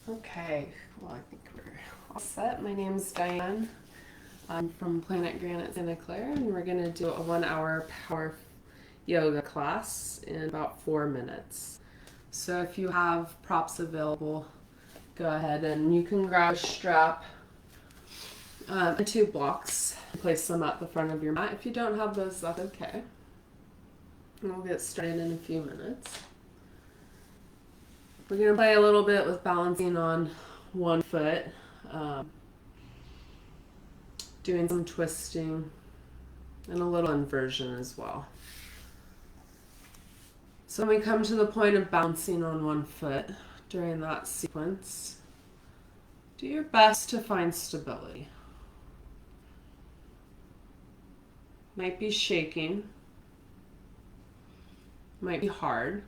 Okay, well, I think we're all set. My name's Diane. I'm from Planet Granite, Santa Clara, and we're going to do a 1-hour power yoga class in about 4 minutes. So if you have props available, go ahead and you can grab a strap, 2 blocks, place them at the front of your mat. If you don't have those, that's okay. And we'll get started in a few minutes. We're going to play a little bit with balancing on one foot, doing some twisting, and a little inversion as well. So when we come to the point of balancing on one foot during that sequence, do your best to find stability. Might be shaking, might be hard.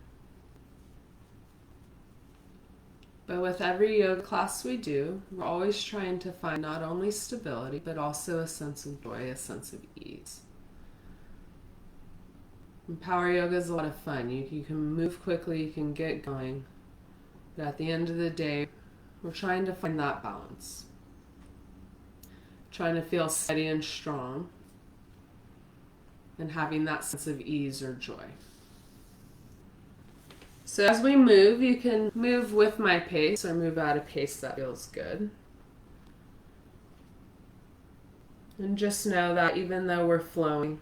But with every yoga class we do, we're always trying to find not only stability, but also a sense of joy, a sense of ease. And power yoga is a lot of fun. You can move quickly, you can get going. But at the end of the day, we're trying to find that balance. Trying to feel steady and strong, and having that sense of ease or joy. So as we move, you can move with my pace or move at a pace that feels good. And just know that even though we're flowing,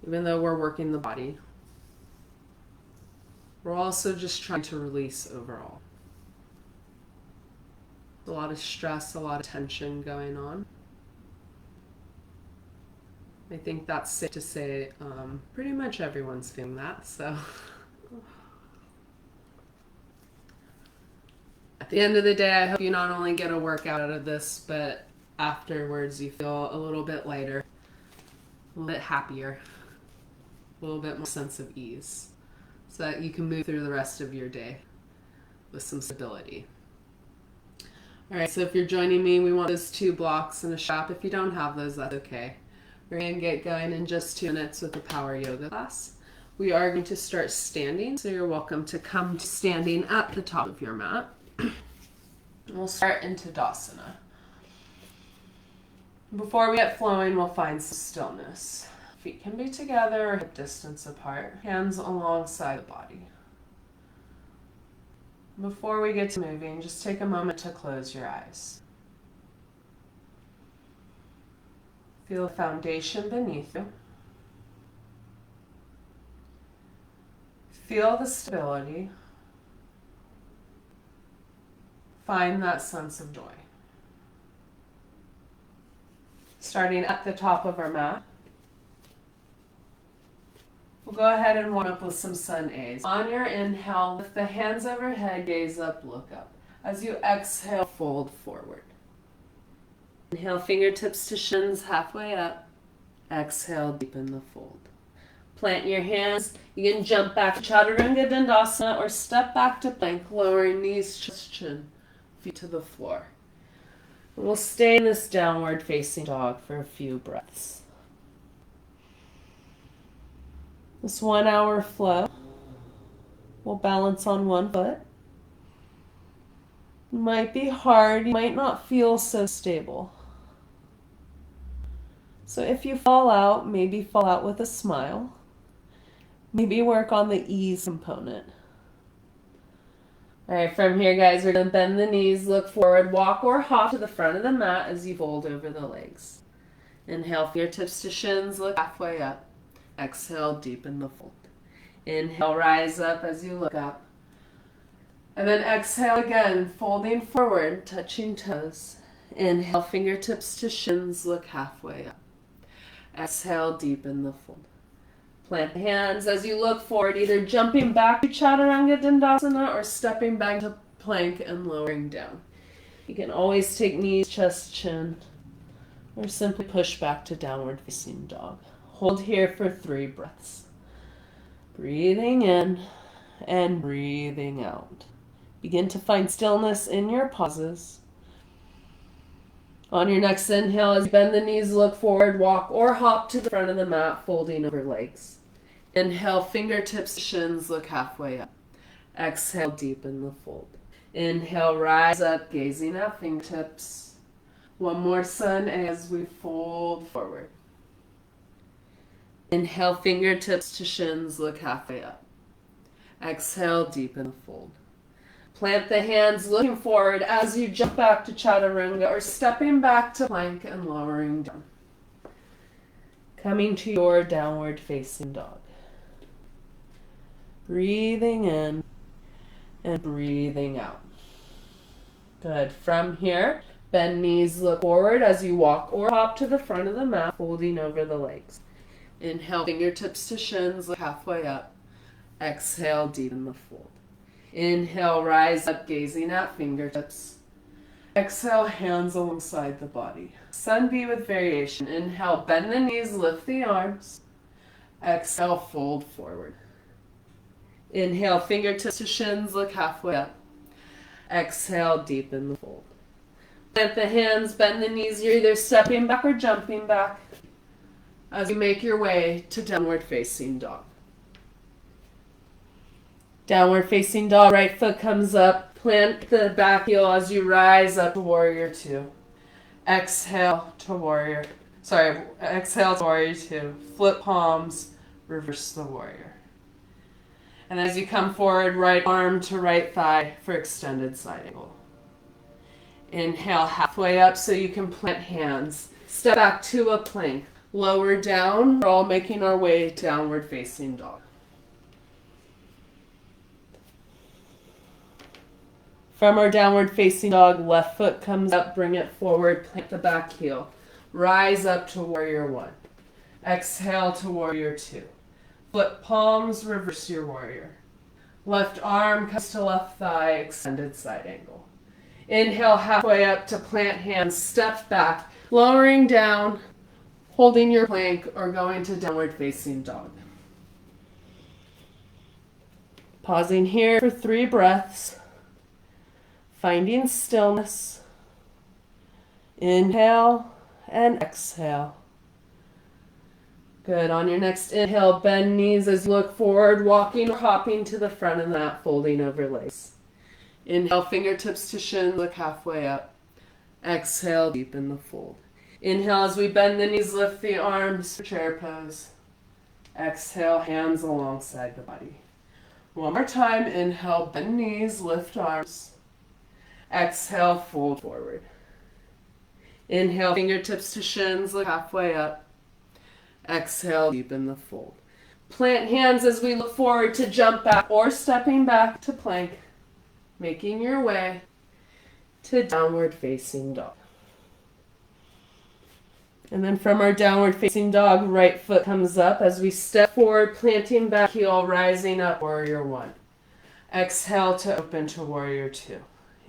even though we're working the body, we're also just trying to release overall. A lot of stress, a lot of tension going on. I think that's safe to say pretty much everyone's feeling that, so... At the end of the day, I hope you not only get a workout out of this, but afterwards you feel a little bit lighter, a little bit happier, a little bit more sense of ease, so that you can move through the rest of your day with some stability. All right, so if you're joining me, we want those 2 blocks and a strap. If you don't have those, that's okay. We're going to get going in just 2 minutes with the power yoga class. We are going to start standing, so you're welcome to come to standing at the top of your mat. We'll start in Tadasana. Before we get flowing, we'll find some stillness. Feet can be together or hip distance apart, hands alongside the body. Before we get to moving, just take a moment to close your eyes. Feel the foundation beneath you. Feel the stability. Find that sense of joy. Starting at the top of our mat, we'll go ahead and warm up with some sun A's. On your inhale, lift the hands overhead, gaze up, look up. As you exhale, fold forward. Inhale, fingertips to shins, halfway up. Exhale, deepen the fold. Plant your hands. You can jump back to Chaturanga Dandasana or step back to plank, lowering knees, chest, chin, feet to the floor. And we'll stay in this downward facing dog for a few breaths. This 1-hour flow, we'll balance on one foot. It might be hard, you might not feel so stable. So if you fall out, maybe fall out with a smile. Maybe work on the ease component. All right, from here, guys, we're going to bend the knees, look forward, walk or hop to the front of the mat as you fold over the legs. Inhale, fingertips to shins, look halfway up. Exhale, deepen the fold. Inhale, rise up as you look up. And then exhale again, folding forward, touching toes. Inhale, fingertips to shins, look halfway up. Exhale, deepen the fold. Plant the hands as you look forward, either jumping back to Chaturanga Dandasana or stepping back to plank and lowering down. You can always take knees, chest, chin, or simply push back to downward facing dog. Hold here for 3 breaths. Breathing in and breathing out. Begin to find stillness in your pauses. On your next inhale, as you bend the knees, look forward, walk or hop to the front of the mat, folding over legs. Inhale, fingertips to shins, look halfway up. Exhale, deepen the fold. Inhale, rise up, gazing at fingertips. One more sun as we fold forward. Inhale, fingertips to shins, look halfway up. Exhale, deepen the fold. Plant the hands looking forward as you jump back to Chaturanga or stepping back to plank and lowering down. Coming to your downward facing dog. Breathing in and breathing out. Good. From here, bend knees, look forward as you walk or hop to the front of the mat, folding over the legs. Inhale, fingertips to shins, look halfway up. Exhale, deepen the fold. Inhale, rise up, gazing at fingertips. Exhale, hands alongside the body. Sun B with variation. Inhale, bend the knees, lift the arms. Exhale, fold forward. Inhale, fingertips to shins, look halfway up. Exhale, deepen the fold. Plant the hands, bend the knees. You're either stepping back or jumping back as you make your way to downward facing dog. Downward facing dog, right foot comes up. Plant the back heel as you rise up to warrior two. Exhale to warrior. Exhale to warrior two. Flip palms, reverse the warrior. And as you come forward, right arm to right thigh for extended side angle. Inhale, halfway up so you can plant hands. Step back to a plank. Lower down. We're all making our way downward facing dog. From our downward facing dog, left foot comes up, bring it forward, plant the back heel. Rise up to warrior one. Exhale to warrior two. Flip palms, reverse your warrior. Left arm comes to left thigh, extended side angle. Inhale, halfway up to plant hands, step back, lowering down, holding your plank or going to downward facing dog. Pausing here for 3 breaths. Finding stillness. Inhale and exhale. Good. On your next inhale, bend knees as you look forward, walking or hopping to the front of the mat, folding over legs. Inhale, fingertips to shin, look halfway up. Exhale, deepen the fold. Inhale, as we bend the knees, lift the arms for chair pose. Exhale, hands alongside the body. One more time. Inhale, bend knees, lift arms. Exhale, fold forward. Inhale, fingertips to shins, look halfway up. Exhale, deepen the fold. Plant hands as we look forward to jump back or stepping back to plank, making your way to downward facing dog. And then from our downward facing dog, right foot comes up as we step forward, planting back heel, rising up, warrior one. Exhale to open to warrior two.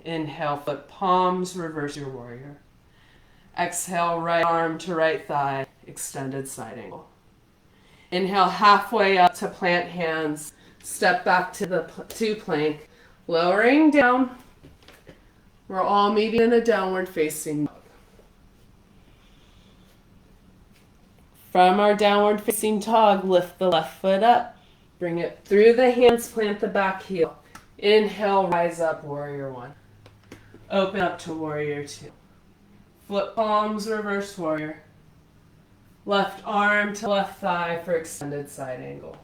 Inhale, flip palms, reverse your warrior. Exhale, right arm to right thigh, extended side angle. Inhale, halfway up to plant hands, step back to plank, lowering down. We're all meeting in a downward facing dog. From our downward facing dog, lift the left foot up. Bring it through the hands, plant the back heel. Inhale, rise up, warrior one. Open up to warrior two. Flip palms, reverse warrior. Left arm to left thigh for extended side angle.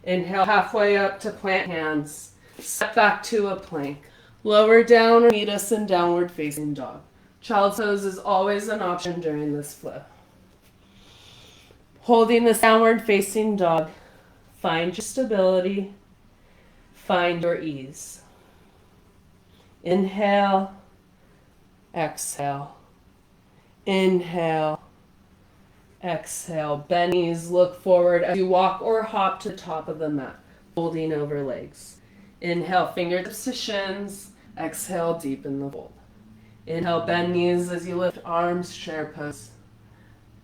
Inhale, halfway up to plant hands. Step back to a plank. Lower down or meet us in downward facing dog. Child's pose is always an option during this flow. Holding this downward facing dog, find your stability, find your ease. Inhale, exhale. Inhale, exhale. Bend knees, look forward as you walk or hop to the top of the mat, folding over legs. Inhale, fingertips to shins. Exhale, deepen the fold. Inhale, bend knees as you lift arms, chair pose.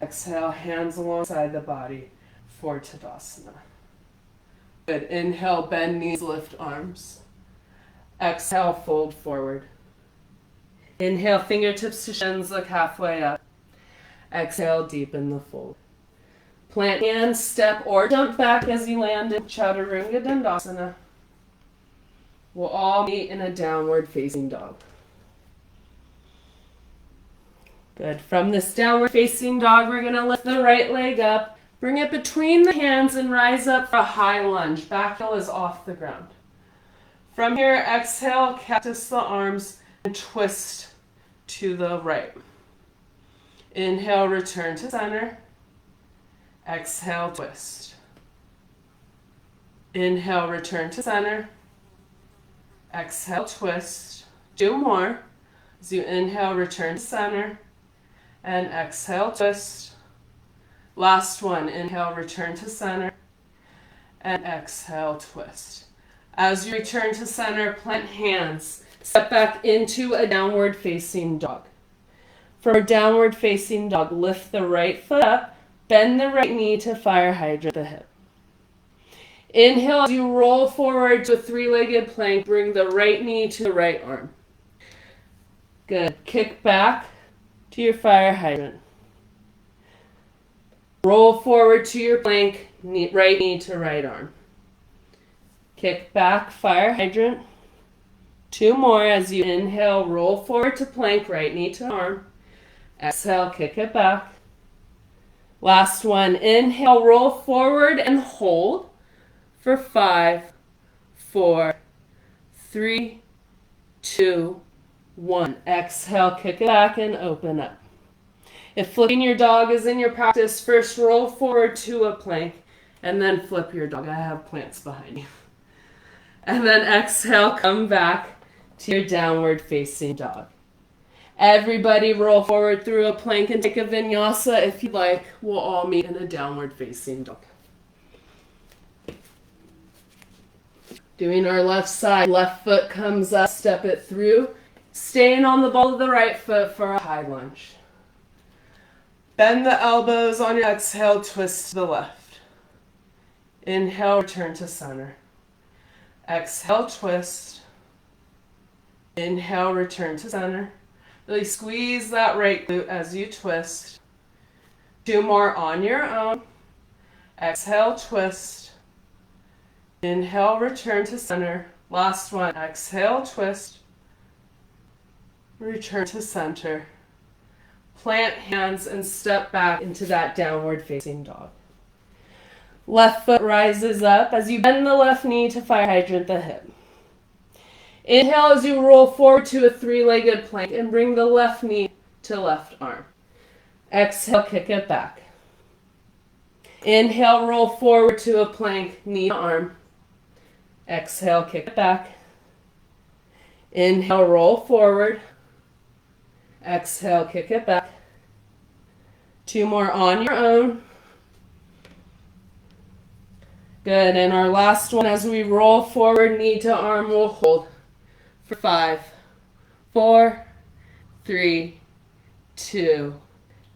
Exhale, hands alongside the body for Tadasana. Good. Inhale, bend knees, lift arms. Exhale, fold forward. Inhale, fingertips to shins, look halfway up. Exhale, deepen the fold. Plant hands, step or jump back as you land in Chaturanga Dandasana. We'll all meet in a downward facing dog. Good. From this downward facing dog, we're going to lift the right leg up, bring it between the hands and rise up for a high lunge. Back heel is off the ground. From here, exhale, cactus the arms and twist to the right. Inhale, return to center. Exhale, twist. Inhale, return to center. Exhale, twist. 2 more. As you inhale, return to center. And exhale, twist. Last one. Inhale, return to center. And exhale, twist. As you return to center, plant hands. Step back into a downward facing dog. For a downward facing dog, lift the right foot up. Bend the right knee to fire hydrant the hip. Inhale as you roll forward to a 3-legged plank. Bring the right knee to the right arm. Good. Kick back to your fire hydrant. Roll forward to your plank, right knee to right arm. Kick back, fire hydrant. 2 more as you inhale, roll forward to plank, right knee to arm. Exhale, kick it back. Last one, inhale, roll forward and hold for 5, 4, 3, 2, 1. Exhale, kick it back and open up. If flipping your dog is in your practice, first roll forward to a plank and then flip your dog. I have plants behind you. And then exhale, come back to your downward facing dog. Everybody roll forward through a plank and take a vinyasa. If you like, we'll all meet in a downward facing dog. Doing our left side, left foot comes up, step it through. Staying on the ball of the right foot for a high lunge. Bend the elbows on your exhale, twist to the left. Inhale, return to center. Exhale, twist. Inhale, return to center. Really squeeze that right glute as you twist. 2 more on your own. Exhale, twist. Inhale, return to center. Last one. Exhale, twist. Return to center. Plant hands and step back into that downward facing dog. Left foot rises up as you bend the left knee to fire hydrant the hip. Inhale as you roll forward to a 3-legged plank and bring the left knee to left arm. Exhale, kick it back. Inhale, roll forward to a plank, knee to arm. Exhale, kick it back. Inhale, roll forward. Exhale, kick it back. 2 more on your own. Good, and our last one as we roll forward, knee to arm, we'll hold for 5, 4, 3, 2,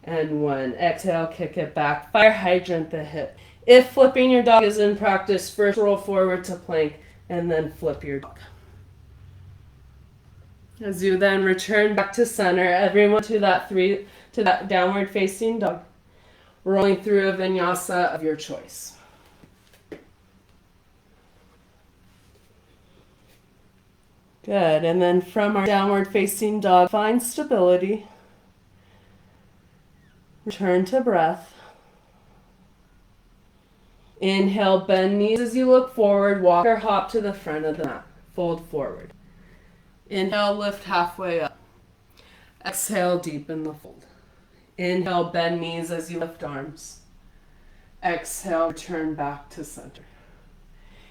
and 1. Exhale, kick it back. Fire hydrant the hip. If flipping your dog is in practice, first roll forward to plank and then flip your dog. As you then return back to center, everyone to that downward facing dog, rolling through a vinyasa of your choice. Good, and then from our downward facing dog, find stability. Return to breath. Inhale, bend knees as you look forward, walk or hop to the front of the mat. Fold forward. Inhale, lift halfway up. Exhale, deepen the fold. Inhale, bend knees as you lift arms. Exhale, return back to center.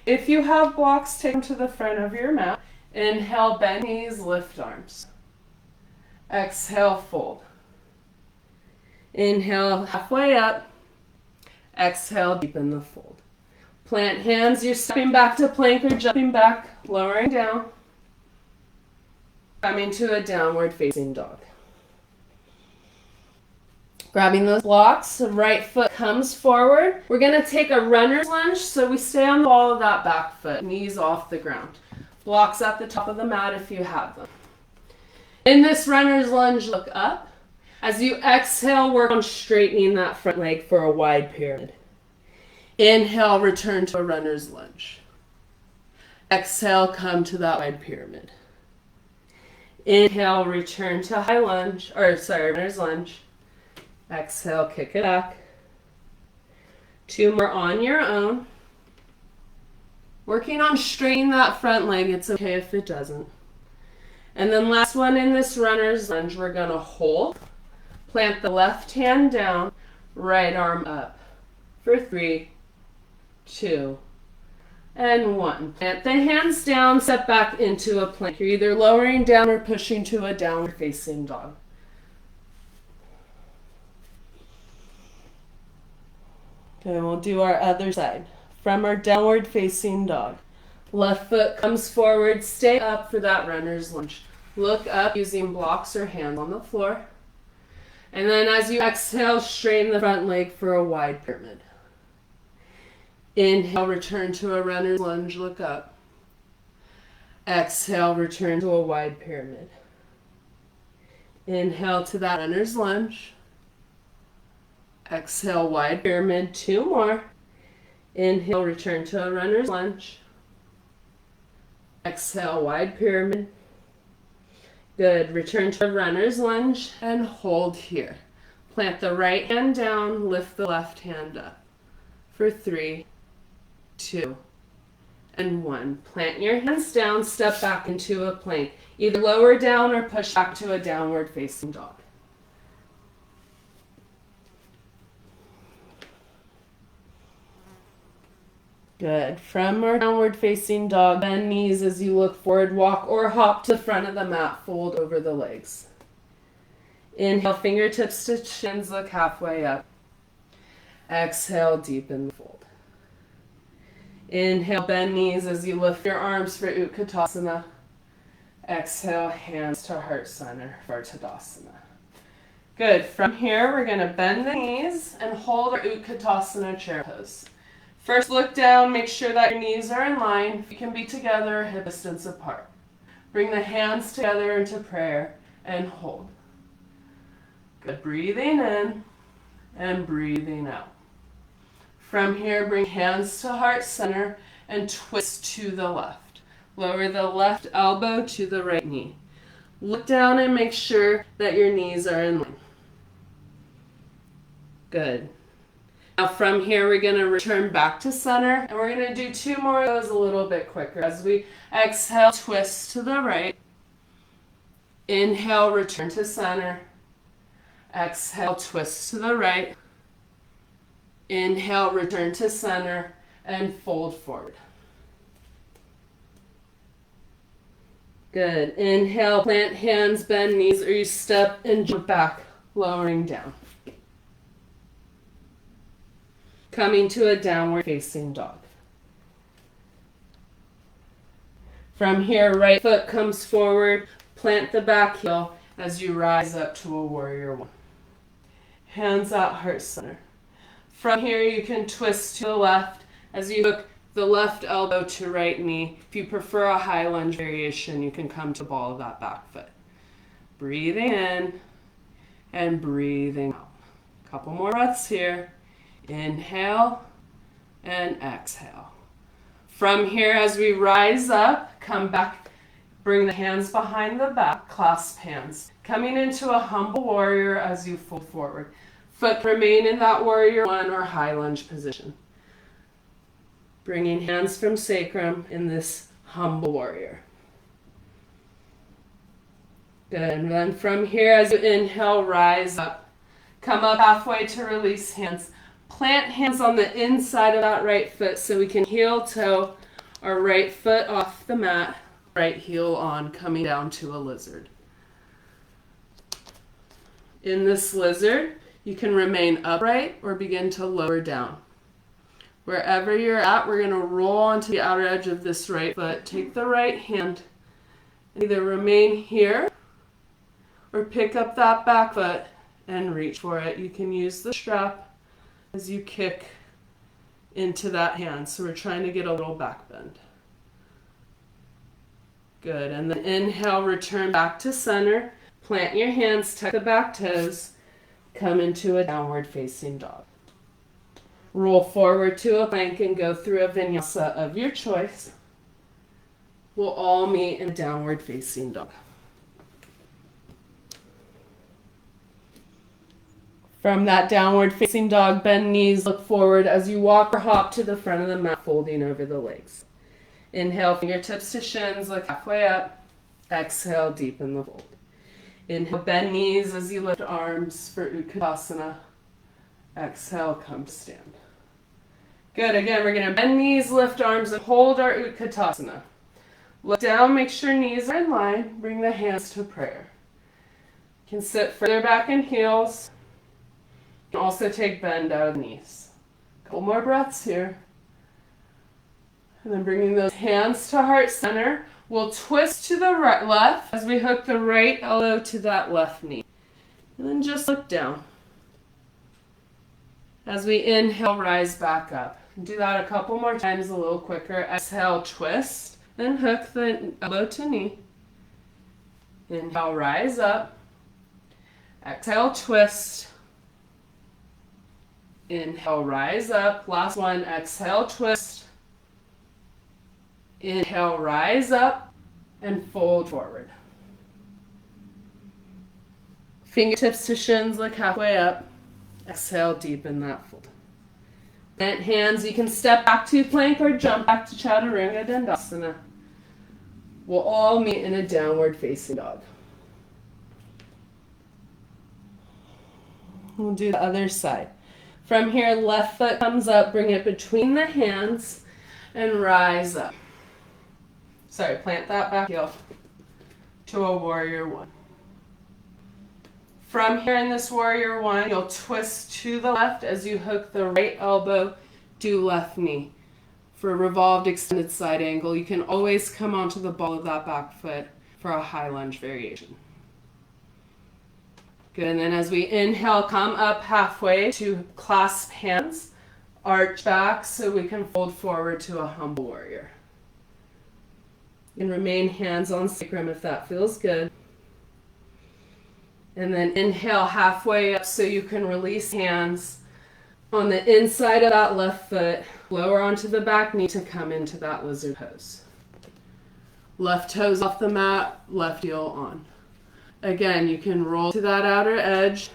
If you have blocks, take them to the front of your mat. Inhale, bend knees, lift arms. Exhale, fold. Inhale, halfway up. Exhale, deepen the fold. Plant hands, you're stepping back to plank or jumping back, lowering down. Coming to a downward facing dog. Grabbing those blocks, the right foot comes forward. We're going to take a runner's lunge, so we stay on the ball of that back foot, knees off the ground. Blocks at the top of the mat if you have them. In this runner's lunge, look up. As you exhale, work on straightening that front leg for a wide pyramid. Inhale, return to a runner's lunge. Exhale, come to that wide pyramid. Inhale, return to high lunge, runner's lunge. Exhale, kick it back. 2 more on your own. Working on straightening that front leg. It's okay if it doesn't. And then last one in this runner's lunge, we're going to hold. Plant the left hand down, right arm up. For 3, 2, and 1. Plant the hands down, step back into a plank. You're either lowering down or pushing to a downward facing dog. Okay, we'll do our other side. From our downward facing dog. Left foot comes forward, stay up for that runner's lunge. Look up using blocks or hands on the floor. And then as you exhale, straighten the front leg for a wide pyramid. Inhale, return to a runner's lunge, look up. Exhale, return to a wide pyramid. Inhale to that runner's lunge. Exhale, wide pyramid, 2 more. Inhale, return to a runner's lunge. Exhale, wide pyramid. Good, return to a runner's lunge and hold here. Plant the right hand down, lift the left hand up. For 3, 2, and 1. Plant your hands down, step back into a plank. Either lower down or push back to a downward facing dog. Good. From our downward facing dog, bend knees as you look forward, walk or hop to the front of the mat, fold over the legs. Inhale, fingertips to shins, look halfway up. Exhale, deepen the fold. Inhale, bend knees as you lift your arms for Utkatasana. Exhale, hands to heart center for Tadasana. Good. From here, we're going to bend the knees and hold our Utkatasana chair pose. First, look down, make sure that your knees are in line. You can be together, hip distance apart. Bring the hands together into prayer and hold. Good. Breathing in and breathing out. From here, bring hands to heart center and twist to the left. Lower the left elbow to the right knee. Look down and make sure that your knees are in line. Good. Now from here, we're going to return back to center, and we're going to do 2 more of those a little bit quicker. As we exhale, twist to the right. Inhale, return to center. Exhale, twist to the right. Inhale, return to center, and fold forward. Good. Inhale, plant hands, bend knees, or you step and jump back, lowering down. Coming to a downward facing dog. From here, right foot comes forward, plant the back heel as you rise up to a warrior 1. Hands at heart center. From here, you can twist to the left as you hook the left elbow to right knee. If you prefer a high lunge variation, you can come to ball of that back foot. Breathing in and breathing out. A couple more breaths here. Inhale and exhale. From here, as we rise up, come back, bring the hands behind the back, clasp hands. Coming into a humble warrior as you fold forward. Foot remain in that warrior 1 or high lunge position. Bringing hands from sacrum in this humble warrior. Good. And then from here, as you inhale, rise up. Come up halfway to release hands. Plant hands on the inside of that right foot so we can heel toe our right foot off the mat, right heel on, coming down to a lizard. In this lizard, you can remain upright or begin to lower down. Wherever you're at, we're going to roll onto the outer edge of this right foot. Take the right hand and either remain here or pick up that back foot and reach for it. You can use the strap as you kick into that hand. So we're trying to get a little back bend. Good. And then inhale, return back to center. Plant your hands, tuck the back toes. Come into a downward facing dog. Roll forward to a plank and go through a vinyasa of your choice. We'll all meet in downward facing dog. From that downward facing dog, bend knees, look forward as you walk or hop to the front of the mat, folding over the legs. Inhale, fingertips to shins, look halfway up. Exhale, deepen the fold. Inhale, bend knees as you lift arms for Utkatasana. Exhale, come stand. Good, again, we're gonna bend knees, lift arms, and hold our Utkatasana. Look down, make sure knees are in line. Bring the hands to prayer. You can sit further back in heels. You can also take bend out of the knees. A couple more breaths here. And then bringing those hands to heart center. We'll twist to the right, left as we hook the right elbow to that left knee. And then just look down. As we inhale, rise back up. Do that a couple more times, a little quicker. Exhale, twist. Then hook the elbow to knee. Inhale, rise up. Exhale, twist. Inhale, rise up. Last one, exhale, twist. Inhale, rise up and fold forward. Fingertips to shins, look halfway up. Exhale, deepen that fold. Bent hands, you can step back to plank or jump back to Chaturanga Dandasana. We'll all meet in a downward facing dog. We'll do the other side. From here, left foot comes up, bring it between the hands and rise up. Sorry, plant that back heel to a warrior one. From here in this warrior one, you'll twist to the left as you hook the right elbow to left knee. For a revolved extended side angle, you can always come onto the ball of that back foot for a high lunge variation. Good, and then as we inhale, come up halfway to clasp hands, arch back so we can fold forward to a humble warrior. You can remain hands on sacrum if that feels good. And then inhale halfway up so you can release hands on the inside of that left foot, lower onto the back knee to come into that lizard pose. Left toes off the mat, left heel on. Again, you can roll to that outer edge,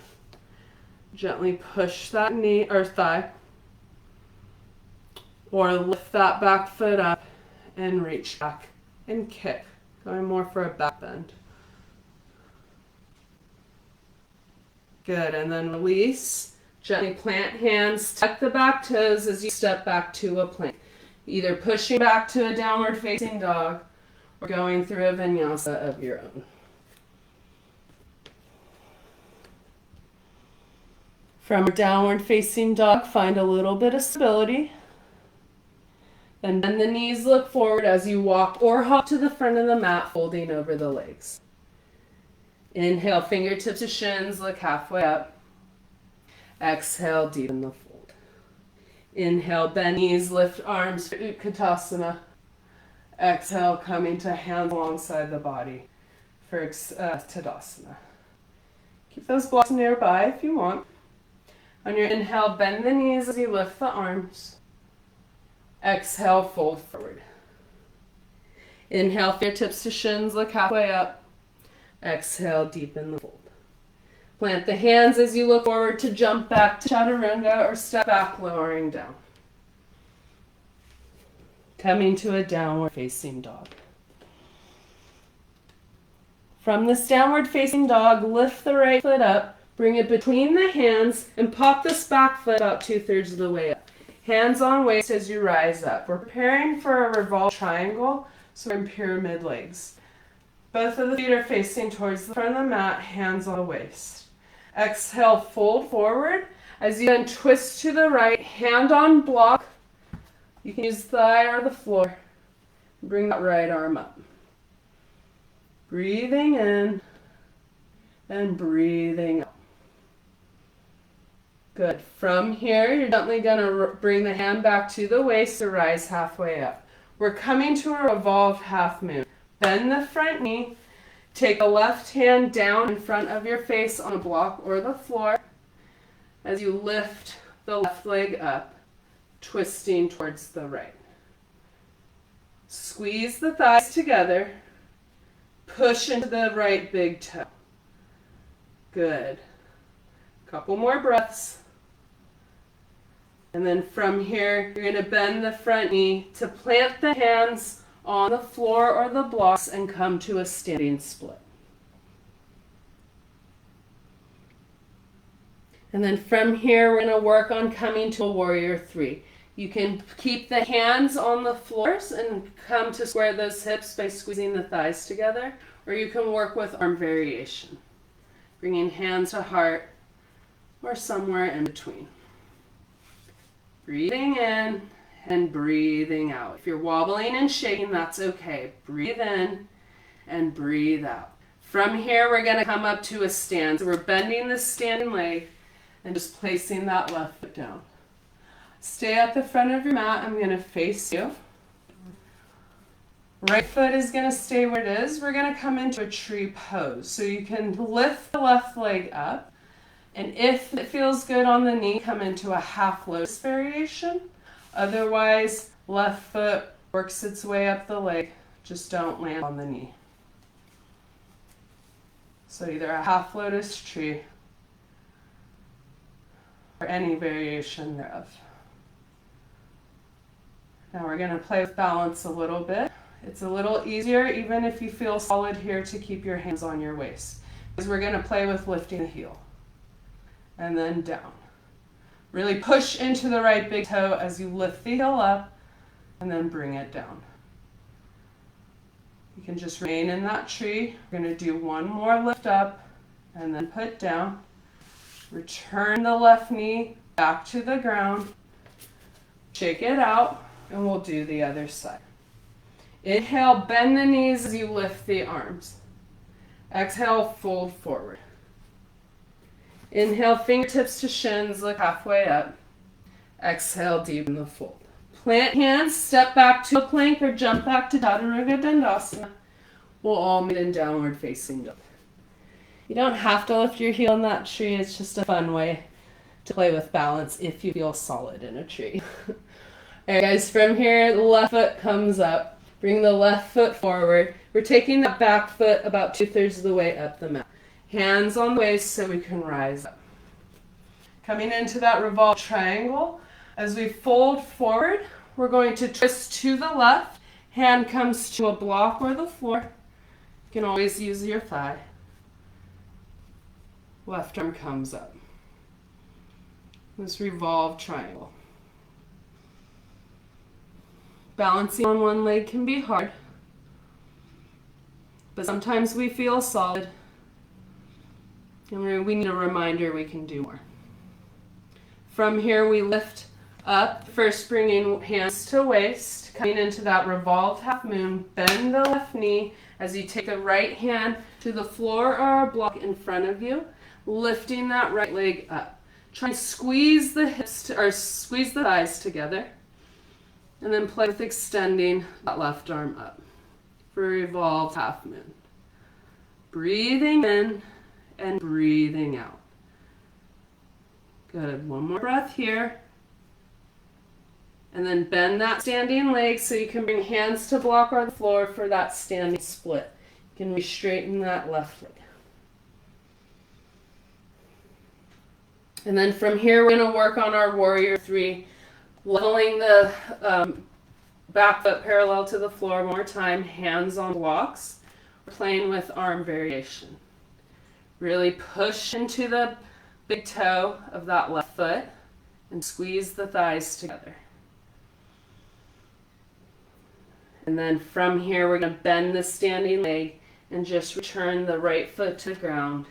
gently push that knee or thigh, or lift that back foot up and reach back and kick, going more for a back bend. Good, and then release. Gently plant hands, tuck the back toes as you step back to a plank. Either pushing back to a downward facing dog or going through a vinyasa of your own. From a downward facing dog, find a little bit of stability. And bend the knees, look forward as you walk or hop to the front of the mat, folding over the legs. Inhale, fingertips to shins, look halfway up. Exhale, deepen the fold. Inhale, bend knees, lift arms for Utkatasana. Exhale, coming to hands alongside the body for Tadasana. Keep those blocks nearby if you want. On your inhale, bend the knees as you lift the arms. Exhale, fold forward. Inhale, fingertips to shins, look halfway up. Exhale, deepen the fold. Plant the hands as you look forward to jump back to Chaturanga or step back, lowering down. Coming to a downward facing dog. From this downward facing dog, lift the right foot up. Bring it between the hands and pop this back foot about 2/3 of the way up. Hands on waist as you rise up. We're preparing for a revolved triangle, so we're in pyramid legs. Both of the feet are facing towards the front of the mat, hands on the waist. Exhale, fold forward. As you then twist to the right, hand on block. You can use the thigh or the floor. Bring that right arm up. Breathing in and breathing out. Good. From here, you're gently going to bring the hand back to the waist to rise halfway up. We're coming to a revolved half moon. Bend the front knee. Take the left hand down in front of your face on a block or the floor as you lift the left leg up, twisting towards the right. Squeeze the thighs together. Push into the right big toe. Good. Couple more breaths. And then from here, you're going to bend the front knee to plant the hands on the floor or the blocks and come to a standing split. And then from here, we're going to work on coming to a warrior three. You can keep the hands on the floors and come to square those hips by squeezing the thighs together, or you can work with arm variation, bringing hands to heart or somewhere in between. Breathing in and breathing out. If you're wobbling and shaking, that's okay. Breathe in and breathe out. From here, we're going to come up to a stand. So we're bending the standing leg and just placing that left foot down. Stay at the front of your mat. I'm going to face you. Right foot is going to stay where it is. We're going to come into a tree pose. So you can lift the left leg up. And if it feels good on the knee, come into a half lotus variation. Otherwise, left foot works its way up the leg. Just don't land on the knee. So either a half lotus tree or any variation thereof. Now we're going to play with balance a little bit. It's a little easier even if you feel solid here to keep your hands on your waist, because we're going to play with lifting the heel and then down. Really push into the right big toe as you lift the heel up and then bring it down. You can just remain in that tree. We're going to do one more lift up and then put down. Return the left knee back to the ground. Shake it out. And we'll do the other side. Inhale, bend the knees as you lift the arms. Exhale, fold forward. Inhale, fingertips to shins, look halfway up. Exhale, deepen the fold. Plant hands, step back to a plank or jump back to Tadasana. We'll all meet in downward facing dog. You don't have to lift your heel in that tree. It's just a fun way to play with balance if you feel solid in a tree. All right, guys, from here, the left foot comes up. Bring the left foot forward. We're taking that back foot about 2/3 of the way up the mat. Hands on the waist so we can rise up. Coming into that revolved triangle. As we fold forward, we're going to twist to the left. Hand comes to a block or the floor. You can always use your thigh. Left arm comes up. This revolved triangle. Balancing on one leg can be hard, but sometimes we feel solid, and we need a reminder we can do more. From here, we lift up, first bringing hands to waist, coming into that revolved half moon. Bend the left knee as you take the right hand to the floor or a block in front of you, lifting that right leg up. Try and squeeze the hips or squeeze the thighs together. And then play with extending that left arm up for a revolved half moon. Breathing in and breathing out. Good. One more breath here. And then bend that standing leg so you can bring hands to block or the floor for that standing split. You can re-straighten that left leg. And then from here, we're going to work on our warrior three. Leveling the back foot parallel to the floor one more time, hands on blocks. We're playing with arm variation. Really push into the big toe of that left foot and squeeze the thighs together. And then from here, we're going to bend the standing leg and just return the right foot to the ground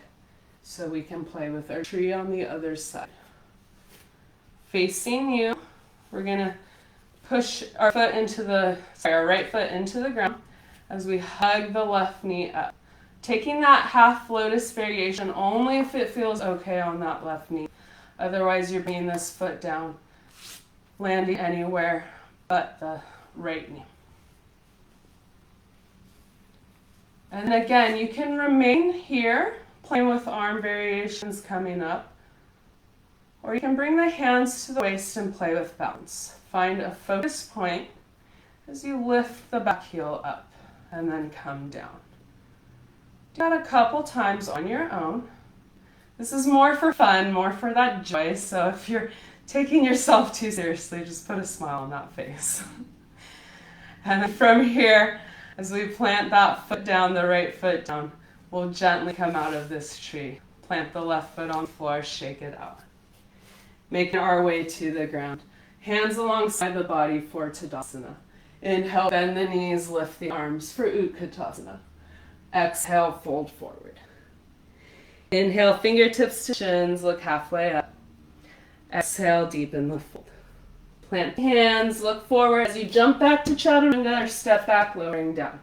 so we can play with our tree on the other side. Facing you. We're going to push our right foot into the ground as we hug the left knee up. Taking that half lotus variation only if it feels okay on that left knee. Otherwise, you're bringing this foot down, landing anywhere but the right knee. And again, you can remain here, playing with arm variations coming up. Or you can bring the hands to the waist and play with balance. Find a focus point as you lift the back heel up and then come down. Do that a couple times on your own. This is more for fun, more for that joy, so if you're taking yourself too seriously, just put a smile on that face. And then from here, as we plant that foot down, the right foot down, we'll gently come out of this tree. Plant the left foot on the floor, shake it out. Making our way to the ground. Hands alongside the body for Tadasana. Inhale, bend the knees, lift the arms for Utkatasana. Exhale, fold forward. Inhale, fingertips to shins, look halfway up. Exhale, deepen the fold. Plant the hands, look forward as you jump back to Chaturanga or step back, lowering down.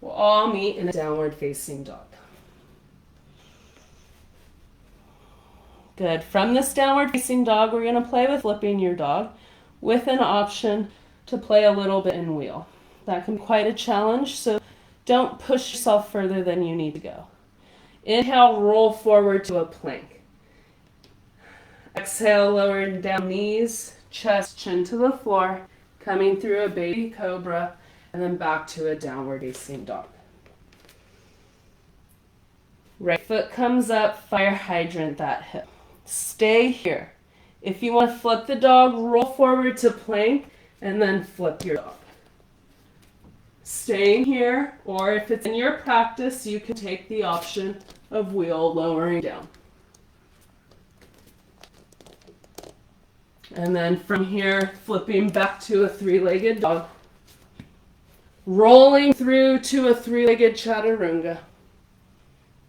We'll all meet in a downward facing dog. Good. From this downward facing dog, we're going to play with flipping your dog with an option to play a little bit in wheel. That can be quite a challenge, so don't push yourself further than you need to go. Inhale, roll forward to a plank. Exhale, lower down knees, chest, chin to the floor, coming through a baby cobra, and then back to a downward facing dog. Right foot comes up, fire hydrant that hip. Stay here. If you want to flip the dog, roll forward to plank, and then flip your dog. Staying here, or if it's in your practice, you can take the option of wheel lowering down. And then from here, flipping back to a three-legged dog. Rolling through to a three-legged chaturanga.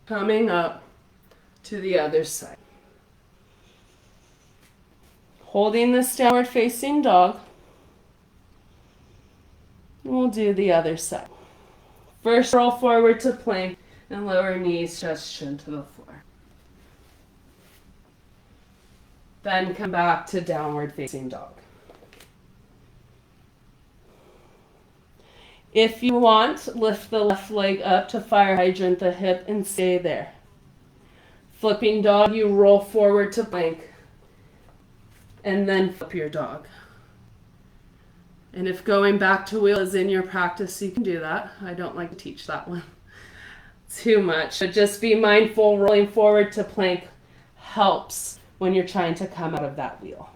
Coming up to the other side. Holding this downward facing dog. We'll do the other side. First, roll forward to plank and lower knees, chest, chin to the floor. Then come back to downward facing dog. If you want, lift the left leg up to fire hydrant the hip and stay there. Flipping dog, you roll forward to plank and then flip your dog. And if going back to wheel is in your practice, you can do that. I don't like to teach that one too much. But just be mindful, rolling forward to plank helps when you're trying to come out of that wheel.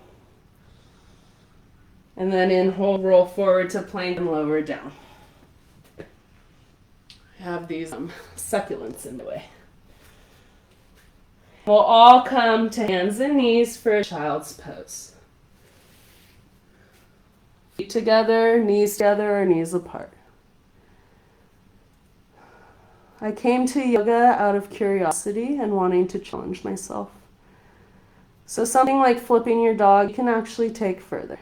And then inhale, roll forward to plank and lower down. I have these succulents in the way. We'll all come to hands and knees for a child's pose. Feet together, knees together, or knees apart. I came to yoga out of curiosity and wanting to challenge myself. So something like flipping your dog you can actually take further.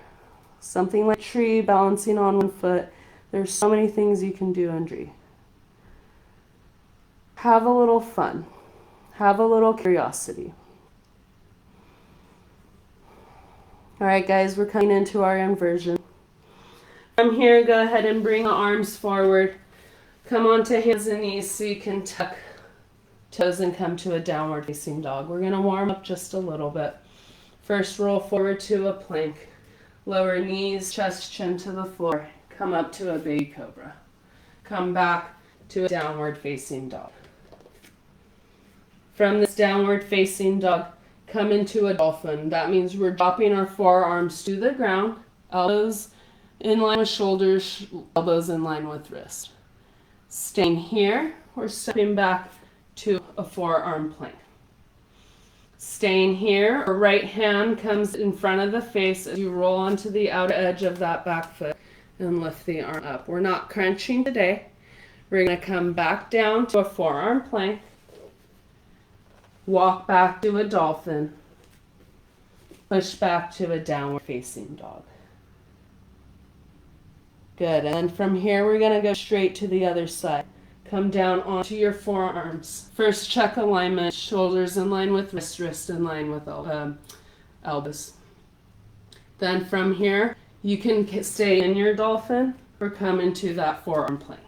Something like tree, balancing on one foot. There's so many things you can do in tree. Have a little fun. Have a little curiosity. All right, guys, we're coming into our inversion. From here, go ahead and bring the arms forward. Come onto hands and knees so you can tuck toes and come to a downward facing dog. We're going to warm up just a little bit. First, roll forward to a plank. Lower knees, chest, chin to the floor. Come up to a baby cobra. Come back to a downward facing dog. From this downward facing dog, come into a dolphin. That means we're dropping our forearms to the ground, elbows in line with shoulders, elbows in line with wrist. Staying here, we're stepping back to a forearm plank. Staying here, our right hand comes in front of the face as you roll onto the outer edge of that back foot and lift the arm up. We're not crunching today. We're going to come back down to a forearm plank. Walk back to a dolphin. Push back to a downward facing dog. Good. And then from here, we're going to go straight to the other side. Come down onto your forearms. First, check alignment. Shoulders in line with wrist in line with elbows. Then from here, you can stay in your dolphin or come into that forearm plank.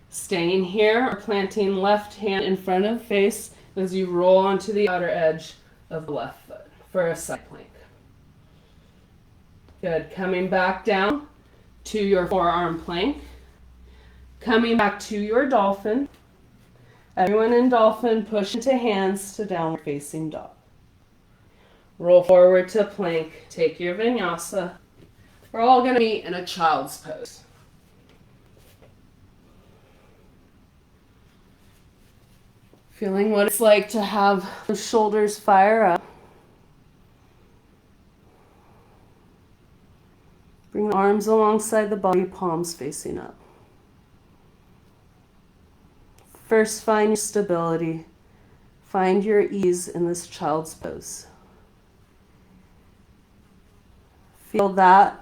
Staying here or planting left hand in front of face as you roll onto the outer edge of the left foot for a side plank. Good. Coming back down to your forearm plank. Coming back to your dolphin. Everyone in dolphin, push into hands to downward facing dog. Roll forward to plank. Take your vinyasa. We're all going to be in a child's pose. Feeling what it's like to have the shoulders fire up. Bring the arms alongside the body, palms facing up. First, find your stability. Find your ease in this child's pose. Feel that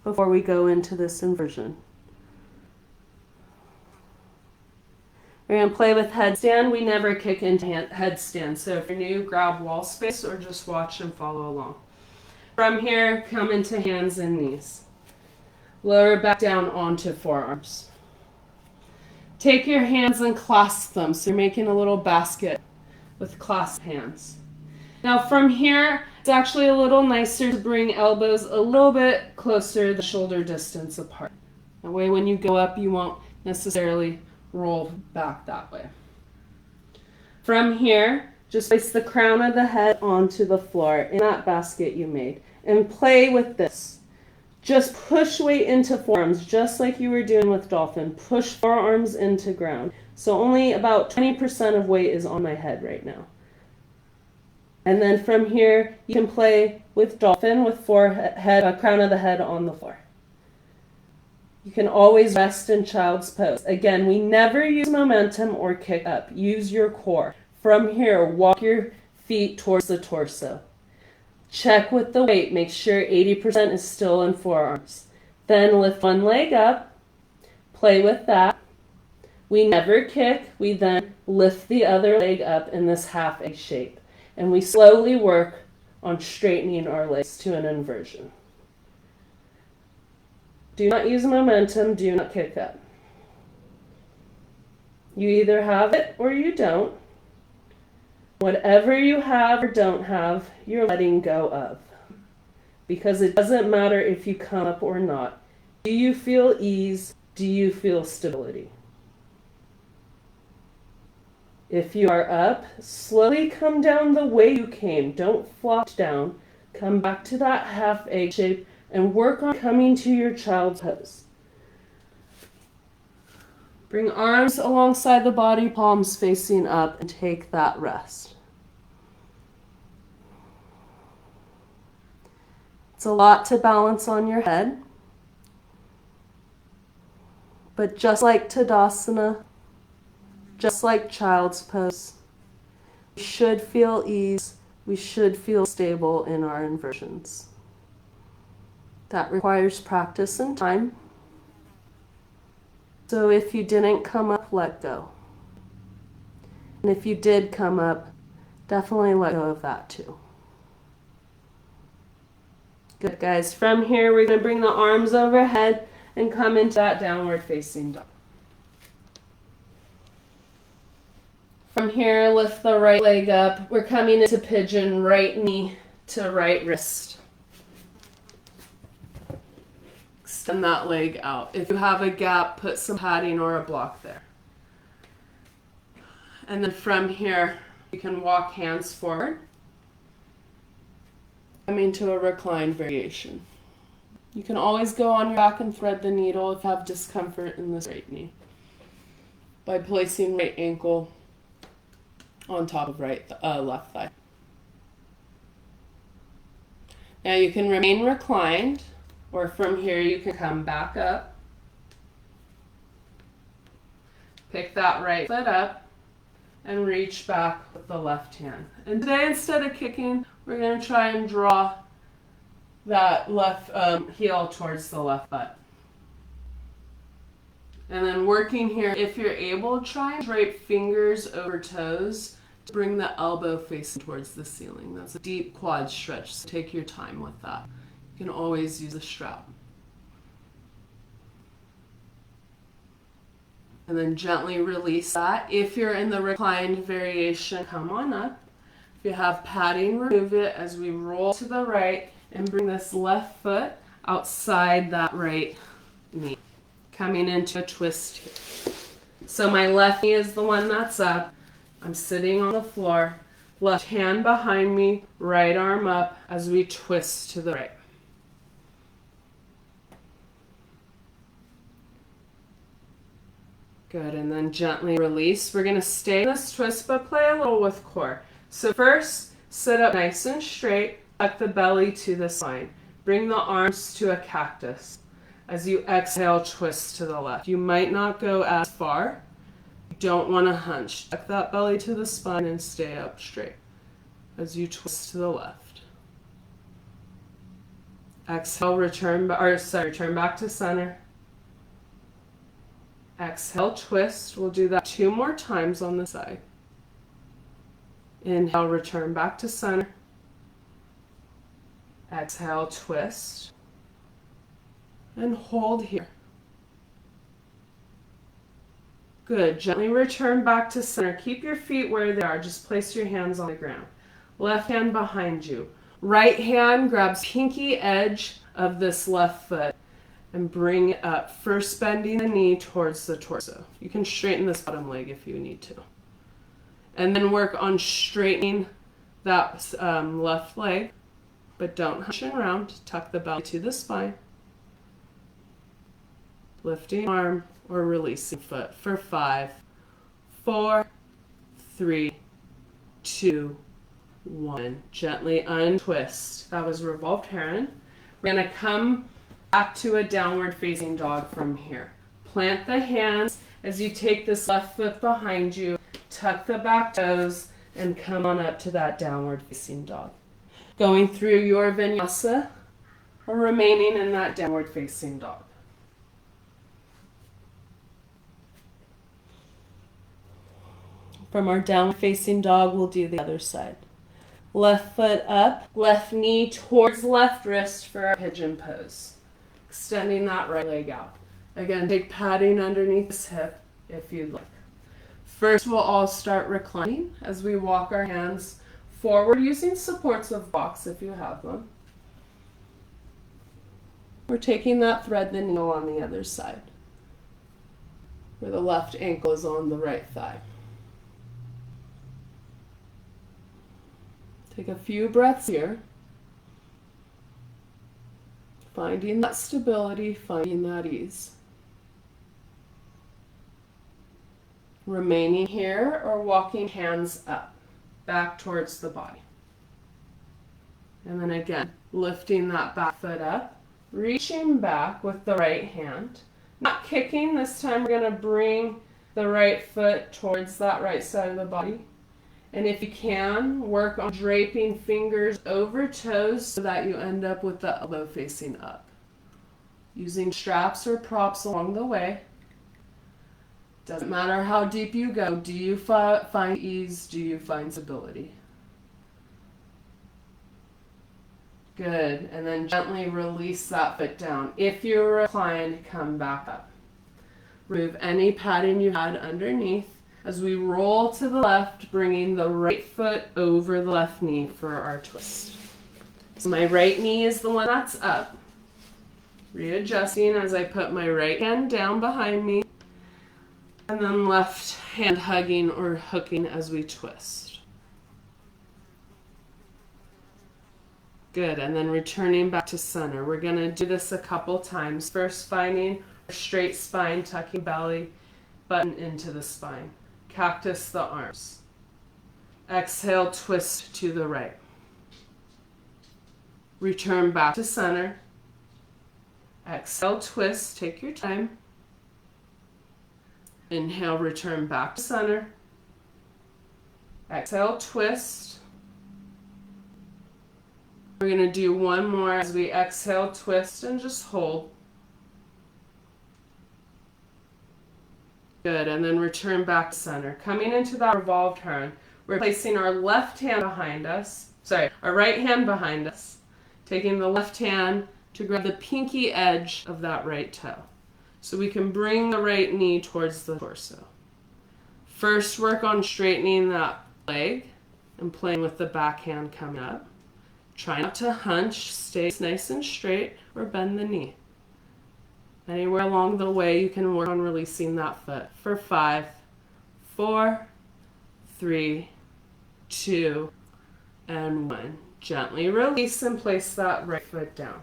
before we go into this inversion. We're going to play with headstand. We never kick into headstand. So if you're new, grab wall space or just watch and follow along. From here, come into hands and knees. Lower back down onto forearms. Take your hands and clasp them. So you're making a little basket with clasped hands. Now from here, it's actually a little nicer to bring elbows a little bit closer, the shoulder distance apart. That way when you go up, you won't necessarily roll back that way. From here, just place the crown of the head onto the floor in that basket you made and play with this. Just push weight into forearms, just like you were doing with dolphin. Push forearms into ground. So only about 20% of weight is on my head right now. And then from here, you can play with dolphin with crown of the head on the floor. You can always rest in child's pose. Again, we never use momentum or kick up. Use your core. From here, walk your feet towards the torso. Check with the weight. Make sure 80% is still in forearms. Then lift one leg up. Play with that. We never kick. We then lift the other leg up in this half A shape. And we slowly work on straightening our legs to an inversion. Do not use momentum. Do not kick up. You either have it or you don't. Whatever you have or don't have, you're letting go of. Because it doesn't matter if you come up or not. Do you feel ease? Do you feel stability? If you are up, slowly come down the way you came. Don't flop down. Come back to that half A shape and work on coming to your child's pose. Bring arms alongside the body, palms facing up, and take that rest. It's a lot to balance on your head. But just like Tadasana, just like child's pose, we should feel ease, we should feel stable in our inversions. That requires practice and time. So if you didn't come up, let go. And if you did come up, definitely let go of that too. Good, guys. From here, we're going to bring the arms overhead and come into that downward facing dog. From here, lift the right leg up. We're coming into pigeon, right knee to right wrist. Extend that leg out. If you have a gap, put some padding or a block there. And then from here, you can walk hands forward. Coming to a recline variation. You can always go on your back and thread the needle if you have discomfort in the straight knee. By placing right ankle on top of left thigh. Now you can remain reclined, or from here you can come back up. Pick that right foot up and reach back with the left hand. And today, instead of kicking, we're going to try and draw that left heel towards the left butt. And then working here, if you're able, try and drape fingers over toes to bring the elbow facing towards the ceiling. That's a deep quad stretch, so take your time with that. You can always use a strap. And then gently release that. If you're in the reclined variation, come on up. If you have padding, remove it as we roll to the right and bring this left foot outside that right knee. Coming into a twist here. So my left knee is the one that's up. I'm sitting on the floor. Left hand behind me, right arm up as we twist to the right. Good, and then gently release. We're going to stay in this twist, but play a little with core. So first, sit up nice and straight, tuck the belly to the spine. Bring the arms to a cactus. As you exhale, twist to the left. You might not go as far. You don't want to hunch. Tuck that belly to the spine and stay up straight as you twist to the left. Exhale, return back to center. Exhale, twist. We'll do that 2 more times on the side. Inhale, return back to center. Exhale, twist. And hold here. Good. Gently return back to center. Keep your feet where they are. Just place your hands on the ground. Left hand behind you. Right hand grabs pinky edge of this left foot and bring it up. First bending the knee towards the torso. You can straighten this bottom leg if you need to. And then work on straightening that left leg, but don't hunch around. Tuck the belly to the spine. Lifting arm or releasing foot for 5, 4, 3, 2, 1. Gently untwist. That was revolved heron. We're going to come back to a downward facing dog from here. Plant the hands as you take this left foot behind you, tuck the back toes, and come on up to that downward facing dog. Going through your vinyasa or remaining in that downward facing dog. From our downward facing dog, we'll do the other side. Left foot up, left knee towards left wrist for our pigeon pose. Extending that right leg out. Again, take padding underneath this hip if you'd like. First, we'll all start reclining as we walk our hands forward using supports of blocks if you have them. We're taking that thread the needle on the other side, where the left ankle is on the right thigh. Take a few breaths here. Finding that stability, finding that ease. Remaining here or walking hands up, back towards the body. And then again, lifting that back foot up, reaching back with the right hand. Not kicking, this time we're going to bring the right foot towards that right side of the body. And if you can, work on draping fingers over toes so that you end up with the elbow facing up. Using straps or props along the way. Doesn't matter how deep you go. Do you find ease? Do you find stability? Good. And then gently release that foot down. If you're reclined, come back up. Remove any padding you had underneath. As we roll to the left, bringing the right foot over the left knee for our twist. So my right knee is the one that's up. Readjusting as I put my right hand down behind me. And then left hand hugging or hooking as we twist. Good, and then returning back to center. We're going to do this a couple times. First, finding a straight spine, tucking belly button into the spine. Cactus the arms. Exhale, twist to the right. Return back to center. Exhale, twist, take your time. Inhale, return back to center. Exhale, twist. We're going to do one more as we exhale, twist, and just hold. Good, and then return back to center. Coming into that revolved heron, we're placing our left hand behind us, our right hand behind us, taking the left hand to grab the pinky edge of that right toe. So we can bring the right knee towards the torso. First, work on straightening that leg and playing with the back hand coming up. Try not to hunch, stay nice and straight, or bend the knee. Anywhere along the way, you can work on releasing that foot. For 5, 4, 3, 2, and 1. Gently release and place that right foot down.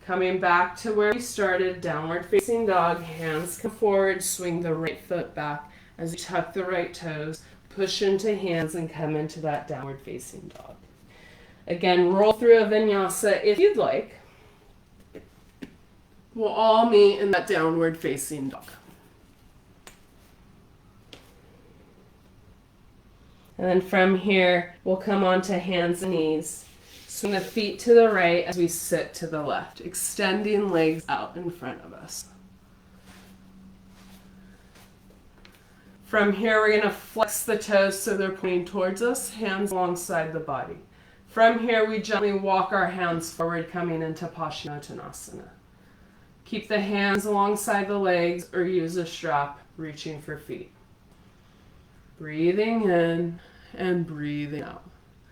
Coming back to where we started, downward facing dog, hands come forward, swing the right foot back as you tuck the right toes, push into hands and come into that downward facing dog. Again, roll through a vinyasa if you'd like. We'll all meet in that downward facing dog. And then from here, we'll come on to hands and knees. Swing the feet to the right as we sit to the left, extending legs out in front of us. From here, we're going to flex the toes so they're pointing towards us, hands alongside the body. From here, we gently walk our hands forward, coming into Paschimottanasana. Keep the hands alongside the legs or use a strap, reaching for feet. Breathing in and breathing out.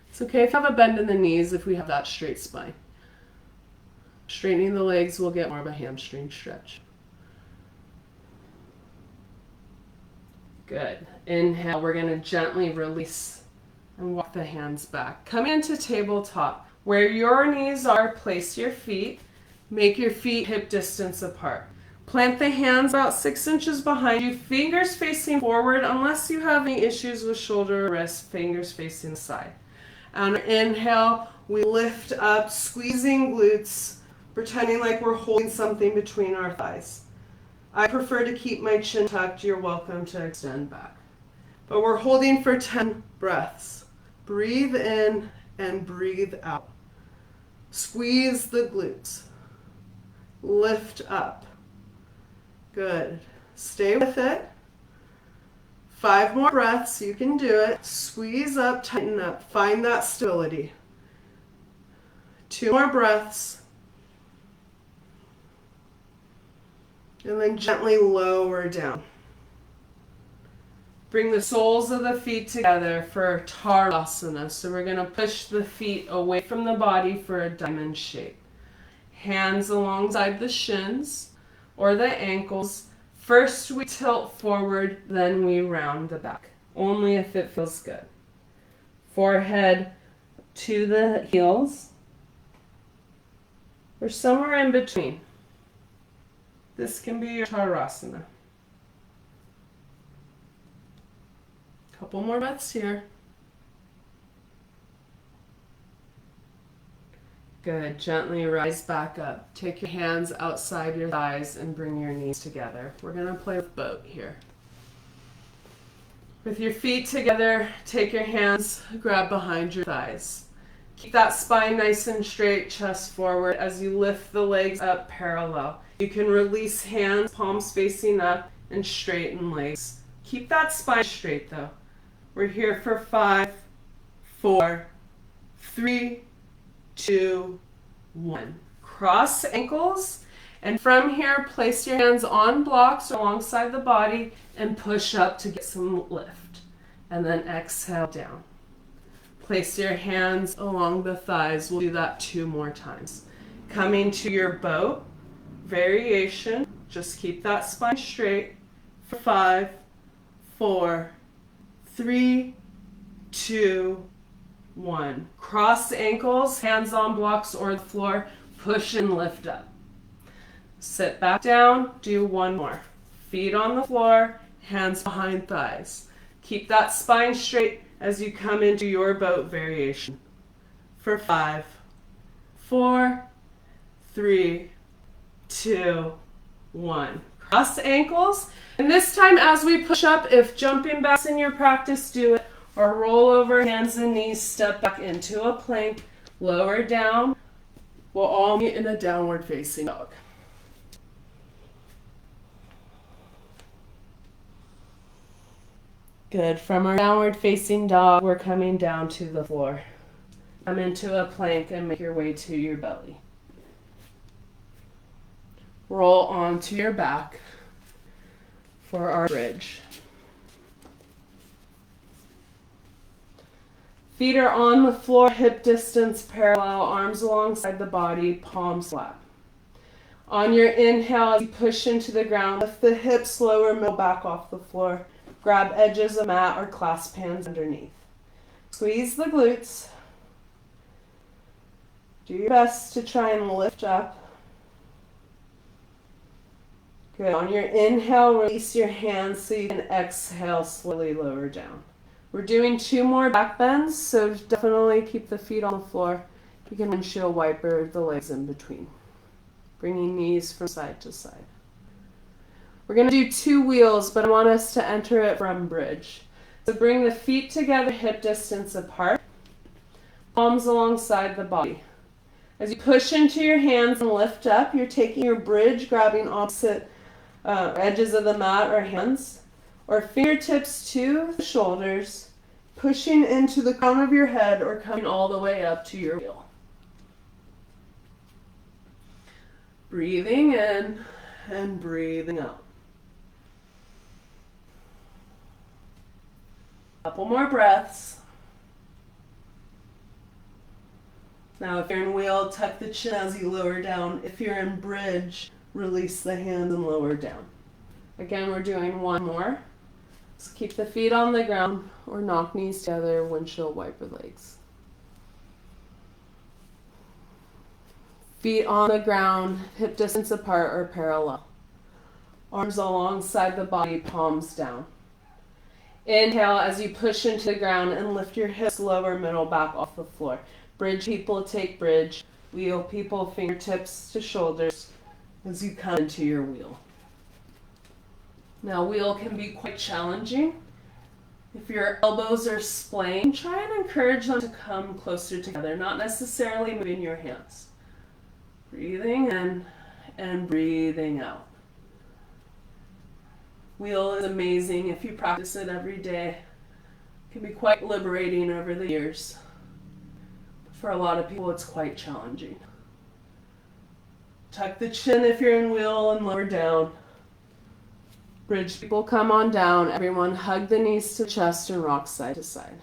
It's okay if you have a bend in the knees if we have that straight spine. Straightening the legs will get more of a hamstring stretch. Good. Inhale, we're going to gently release and walk the hands back. Come into tabletop. Where your knees are, place your feet. Make your feet hip distance apart. Plant the hands about 6 inches behind you, fingers facing forward unless you have any issues with shoulder or wrist, fingers facing the side. On inhale, we lift up, squeezing glutes, pretending like we're holding something between our thighs. I prefer to keep my chin tucked. You're welcome to extend back. But we're holding for 10 breaths. Breathe in and breathe out. Squeeze the glutes. Lift up. Good. Stay with it. 5 more breaths. You can do it. Squeeze up, tighten up. Find that stability. 2 more breaths. And then gently lower down. Bring the soles of the feet together for Tadasana. So we're going to push the feet away from the body for a diamond shape. Hands alongside the shins or the ankles. First we tilt forward, then we round the back. Only if it feels good. Forehead to the heels or somewhere in between. This can be your Tadasana. Couple more breaths here. Good. Gently rise back up. Take your hands outside your thighs and bring your knees together. We're going to play with boat here. With your feet together, take your hands, grab behind your thighs. Keep that spine nice and straight, chest forward as you lift the legs up parallel. You can release hands, palms facing up, and straighten legs. Keep that spine straight though. We're here for 5, 4, 3, 2, 1. Cross ankles, and from here, place your hands on blocks alongside the body and push up to get some lift. And then exhale down. Place your hands along the thighs. We'll do that 2 more times. Coming to your boat variation. Just keep that spine straight for 5, 4, 3, 2, 1. Cross ankles, hands on blocks or the floor. Push and lift up. Sit back down. Do 1 more. Feet on the floor, hands behind thighs. Keep that spine straight as you come into your boat variation. For 5, 4, 3, 2, 1. Cross ankles. And this time as we push up, if jumping back's in your practice, do it. Or roll over, hands and knees, step back into a plank, lower down. We'll all meet in a downward facing dog. Good. From our downward facing dog, we're coming down to the floor. Come into a plank and make your way to your belly. Roll onto your back for our bridge. Feet are on the floor, hip distance parallel, arms alongside the body, palms flat. On your inhale, as you push into the ground, lift the hips, lower middle back off the floor. Grab edges of mat or clasp hands underneath. Squeeze the glutes. Do your best to try and lift up. Good. On your inhale, release your hands so you can exhale, slowly lower down. We're doing 2 more back bends, so definitely keep the feet on the floor. You can windshield wiper the legs in between. Bringing knees from side to side. We're going to do 2 wheels, but I want us to enter it from bridge. So bring the feet together, hip distance apart, palms alongside the body. As you push into your hands and lift up, you're taking your bridge, grabbing opposite edges of the mat or hands, or fingertips to the shoulders, pushing into the crown of your head or coming all the way up to your wheel. Breathing in and breathing out. Couple more breaths. Now if you're in wheel, tuck the chin as you lower down. If you're in bridge, release the hands and lower down. Again, we're doing 1 more. Just keep the feet on the ground or knock knees together, windshield wiper legs. Feet on the ground, hip distance apart or parallel. Arms alongside the body, palms down. Inhale as you push into the ground and lift your hips, lower middle back off the floor. Bridge people take bridge. Wheel people fingertips to shoulders as you come into your wheel. Now wheel can be quite challenging. If your elbows are splaying, try and encourage them to come closer together, not necessarily moving your hands. Breathing in and breathing out. Wheel is amazing if you practice it every day. It can be quite liberating over the years. For a lot of people, it's quite challenging. Tuck the chin if you're in wheel and lower down. Bridge people come on down. Everyone hug the knees to the chest and rock side to side.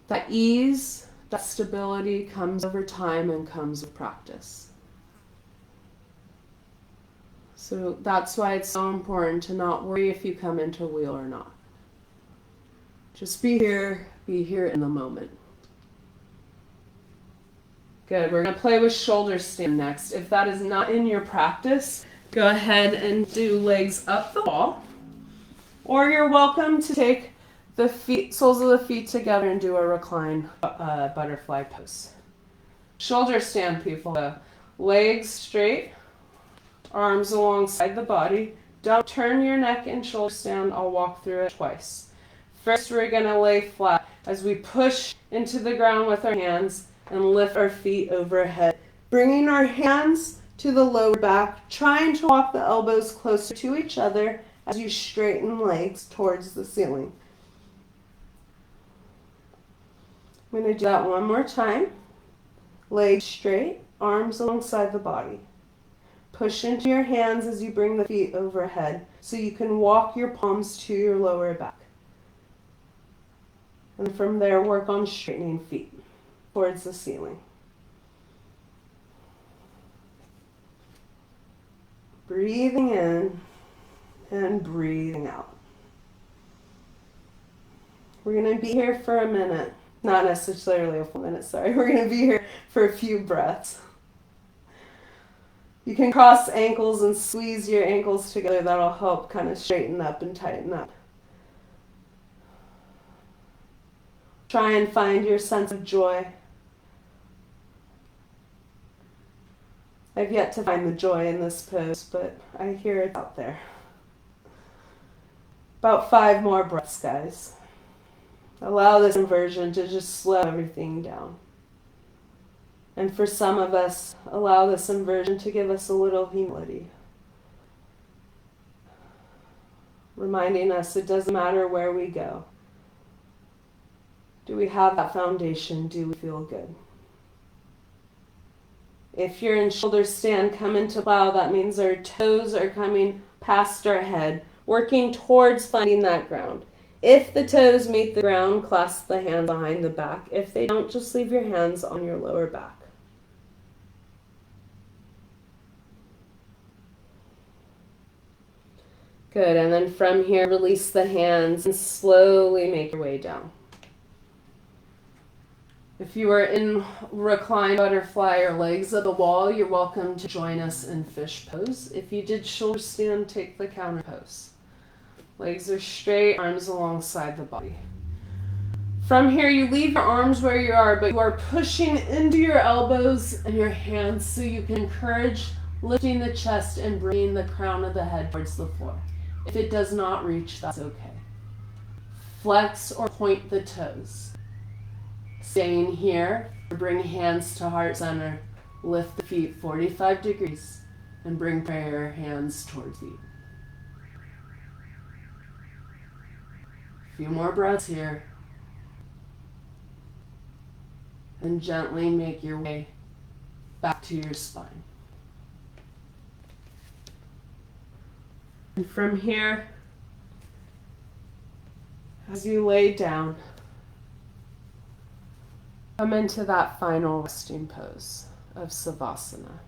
That ease, that stability comes over time and comes with practice. So that's why it's so important to not worry if you come into wheel or not. Just be here in the moment. Good, we're going to play with shoulder stand next. If that is not in your practice, go ahead and do legs up the wall. Or you're welcome to take the feet, soles of the feet together and do a recline butterfly pose. Shoulder stand, people. Legs straight, arms alongside the body. Don't turn your neck in shoulder stand. I'll walk through it twice. First, we're going to lay flat as we push into the ground with our hands and lift our feet overhead. Bringing our hands to the lower back, trying to walk the elbows closer to each other as you straighten legs towards the ceiling. I'm going to do that one more time. Legs straight, arms alongside the body. Push into your hands as you bring the feet overhead so you can walk your palms to your lower back. And from there, work on straightening feet towards the ceiling. Breathing in and breathing out. We're going to be here for a minute. Not necessarily a full minute, sorry. We're going to be here for a few breaths. You can cross ankles and squeeze your ankles together. That'll help kind of straighten up and tighten up. Try and find your sense of joy. I've yet to find the joy in this pose, but I hear it's out there. About 5 more breaths, guys. Allow this inversion to just slow everything down. And for some of us, allow this inversion to give us a little humility. Reminding us it doesn't matter where we go. Do we have that foundation? Do we feel good? If you're in shoulder stand, come into plow. That means our toes are coming past our head, working towards finding that ground. If the toes meet the ground, clasp the hands behind the back. If they don't, just leave your hands on your lower back. Good, and then from here, release the hands and slowly make your way down. If you are in recline butterfly or legs of the wall, you're welcome to join us in fish pose. If you did shoulder stand, take the counter pose. Legs are straight, arms alongside the body. From here, you leave your arms where you are, but you are pushing into your elbows and your hands so you can encourage lifting the chest and bringing the crown of the head towards the floor. If it does not reach, that's okay. Flex or point the toes. Staying here, bring hands to heart center, lift the feet 45 degrees, and bring prayer hands towards feet. A few more breaths here. And gently make your way back to your spine. And from here, as you lay down, come into that final resting pose of Savasana.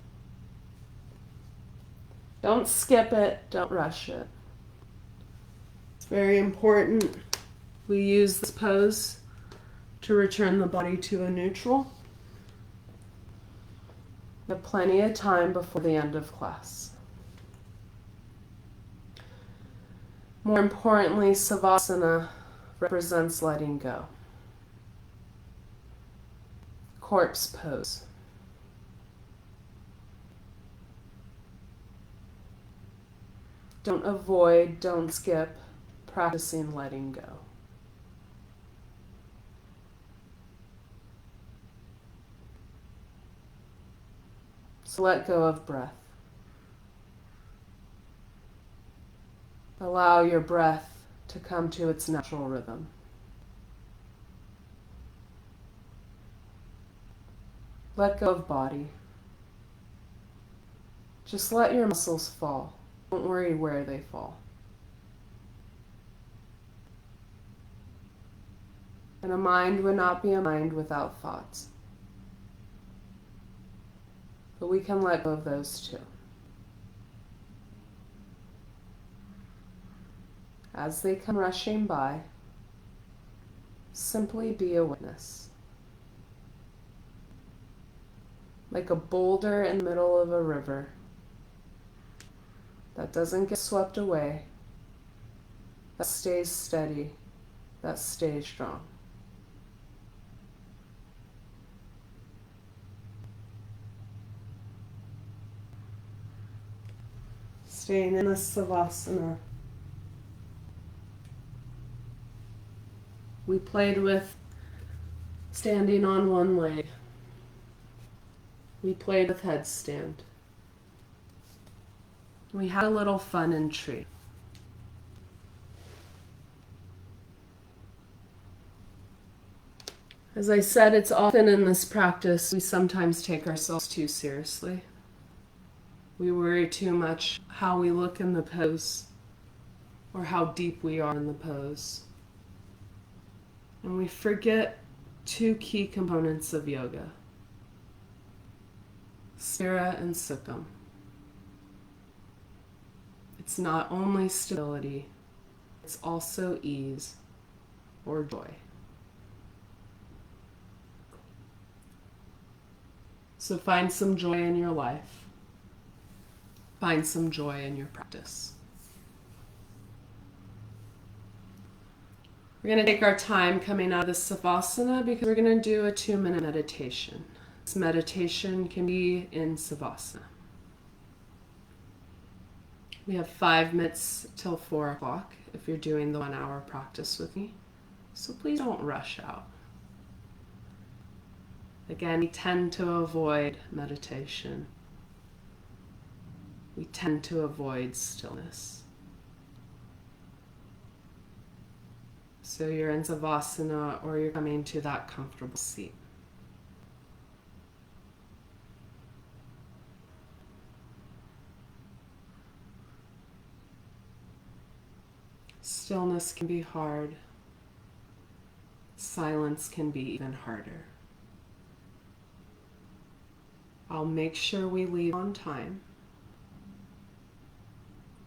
Don't skip it, don't rush it. It's very important we use this pose to return the body to a neutral. We have plenty of time before the end of class. More importantly, Savasana represents letting go. Corpse pose. Don't avoid, don't skip, practicing letting go. So let go of breath. Allow your breath to come to its natural rhythm. Let go of body. Just let your muscles fall. Don't worry where they fall. And a mind would not be a mind without thoughts. But we can let go of those too. As they come rushing by, simply be a witness. Like a boulder in the middle of a river that doesn't get swept away, that stays steady, that stays strong. Staying in a Savasana. We played with standing on one leg. We played with headstand. We had a little fun in tree. As I said, it's often in this practice we sometimes take ourselves too seriously. We worry too much how we look in the pose or how deep we are in the pose. And we forget two key components of yoga: Stira and Sukham. It's not only stability, it's also ease or joy. So find some joy in your life. Find some joy in your practice. We're going to take our time coming out of this Savasana because we're going to do a 2-minute meditation. This meditation can be in Savasana. We have 5 minutes till 4 o'clock if you're doing the 1-hour practice with me. So please don't rush out. Again, we tend to avoid meditation. We tend to avoid stillness. So you're in Savasana or you're coming to that comfortable seat. Stillness can be hard. Silence can be even harder. I'll make sure we leave on time.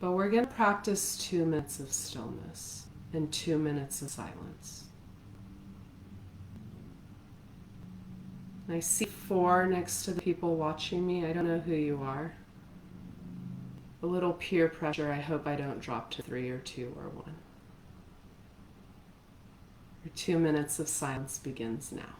But we're going to practice 2 minutes of stillness and 2 minutes of silence. I see 4 next to the people watching me. I don't know who you are. A little peer pressure. I hope I don't drop to 3 or 2 or 1. Your 2 minutes of silence begins now.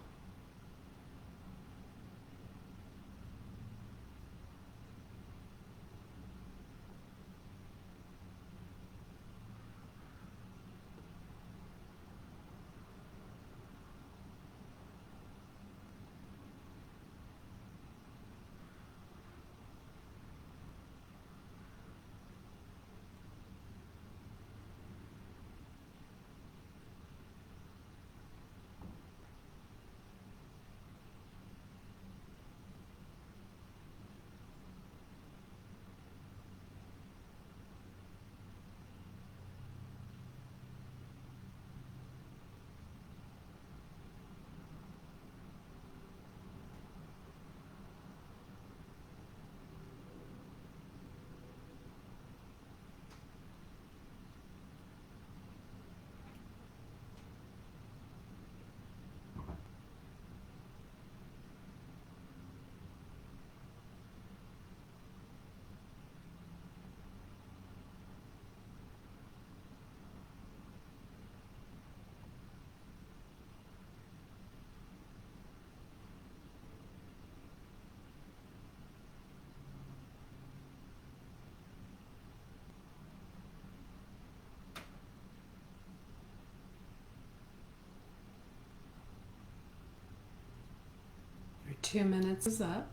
Your 2 minutes is up.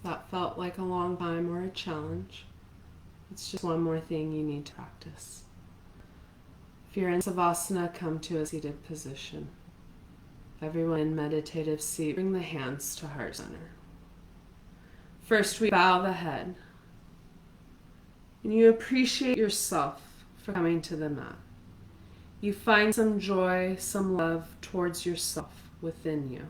That felt like a long time or a challenge. It's just one more thing you need to practice. If you're in Savasana, come to a seated position. Everyone in meditative seat, bring the hands to heart center. First, we bow the head. And you appreciate yourself for coming to the mat. You find some joy, some love towards yourself within you.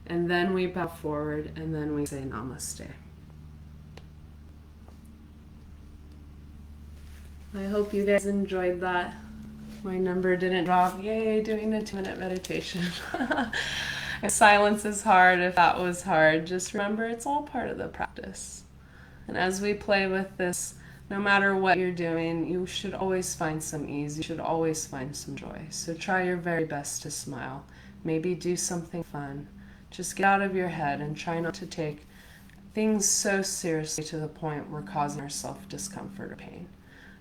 And then we bow forward, and then we say namaste. I hope you guys enjoyed that. My number didn't drop. Yay, doing a 2-minute meditation. If silence is hard, if that was hard, just remember it's all part of the practice. And as we play with this, no matter what you're doing, you should always find some ease. You should always find some joy. So try your very best to smile. Maybe do something fun. Just get out of your head and try not to take things so seriously to the point we're causing ourselves discomfort or pain.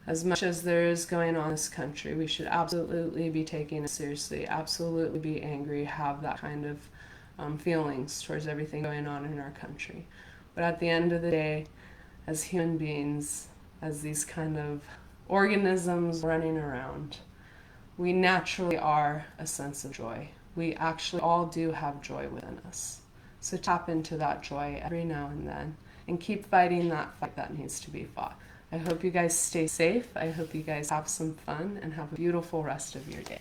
As much as there is going on in this country, we should absolutely be taking it seriously, absolutely be angry, have that kind of feelings towards everything going on in our country. But at the end of the day, as human beings, as these kind of organisms running around, we naturally are a sense of joy. We actually all do have joy within us. So tap into that joy every now and then and keep fighting that fight that needs to be fought. I hope you guys stay safe. I hope you guys have some fun and have a beautiful rest of your day.